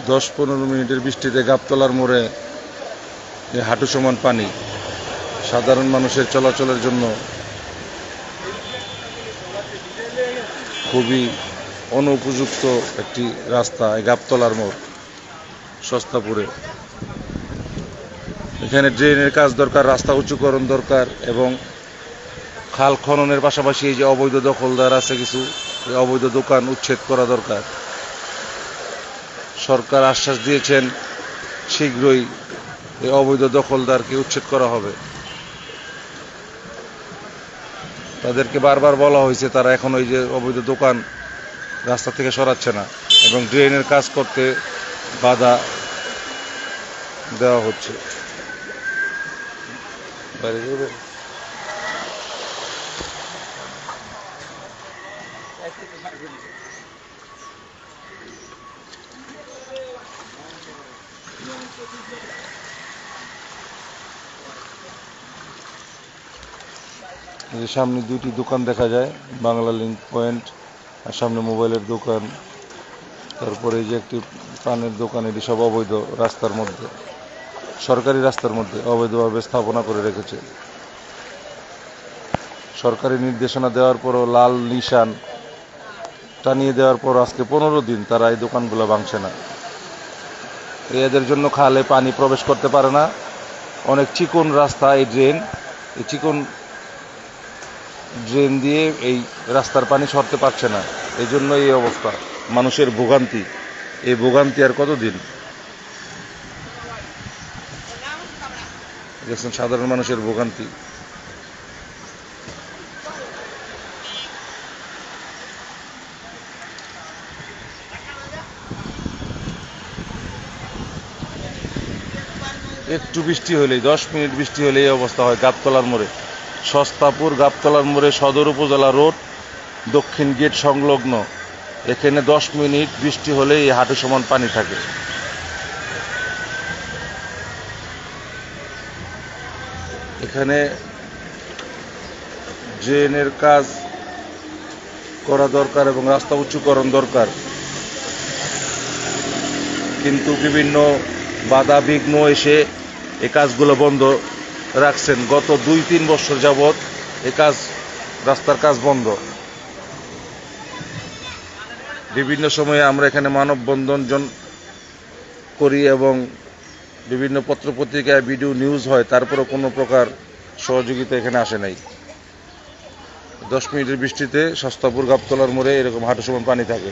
10-15 মিনিটের বৃষ্টিতে গাবতলার মোড়ে হাঁটু সমান পানি। সাধারণ মানুষের চলাচলের জন্য খুবই অনুপযুক্ত একটি রাস্তা এই গাবতলার মোড় সস্তাপুরে। এখানে ড্রেনের কাজ দরকার, রাস্তা উঁচুকরণ দরকার এবং খাল খননের পাশাপাশি এই যে অবৈধ দখলদার আছে কিছু, এই অবৈধ দোকান উচ্ছেদ করা দরকার। সরকার আশ্বাস দিয়েছেন শীঘ্রই এই অবৈধ দখলদারকে উচ্ছেদ করা হবে। তাদেরকে বারবার বলা হয়েছে, তারা এখন ওই যে অবৈধ দোকান রাস্তা থেকে সরাচ্ছে না এবং ড্রেনের কাজ করতে বাধা দেওয়া হচ্ছে। সামনে দুইটি দোকান দেখা যায়, বাংলা লিঙ্ক পয়েন্ট আর সামনে মোবাইলের দোকান, তারপরে এই যে একটি পানের দোকান। এটি সব অবৈধ রাস্তার মধ্যে, সরকারি রাস্তার মধ্যে অবৈধভাবে স্থাপনা করে রেখেছে। সরকারি নির্দেশনা দেওয়ার পরও লাল নিশান টানিয়ে দেওয়ার পর আজকে 15 দিন তারা এই দোকানগুলো ভাঙছে না। এদের জন্য খালে পানি প্রবেশ করতে পারে না। অনেক চিকন রাস্তা, এই চিকন ড্রেন দিয়ে এই রাস্তার পানি সরতে পারছে না। এই জন্য এই অবস্থা, মানুষের ভোগান্তি। এই ভোগান্তি আর কতদিন? দেখছেন সাধারণ মানুষের ভোগান্তি। একটু বৃষ্টি হলেই, 10 মিনিট বৃষ্টি হলেই এই অবস্থা হয় গাবতলার মোড়ে। সস্তাপুর গাবতলার মোড়ে সদর উপজেলা রোড, দক্ষিণ গেট সংলগ্ন। এখানে 10 মিনিট বৃষ্টি হলেই এই হাঁটু সমান পানি থাকে। এখানে ড্রেনের কাজ করা দরকার এবং রাস্তা উঁচুকরণ দরকার, কিন্তু বিভিন্ন বাধা বিঘ্ন এসে এই কাজগুলো বন্ধ রাখছেন। গত 2-3 বছর যাবৎ এই রাস্তার কাজ বন্ধ। বিভিন্ন সময়ে আমরা এখানে মানববন্ধন করি এবং বিভিন্ন পত্রপত্রিকায় ভিডিও নিউজ হয়, তারপরেও কোনো প্রকার সহযোগিতা এখানে আসে নাই। 10 মিনিটের বৃষ্টিতে সস্তাপুর গাবতলার মোড়ে এরকম হাঁটু সমান পানি থাকে।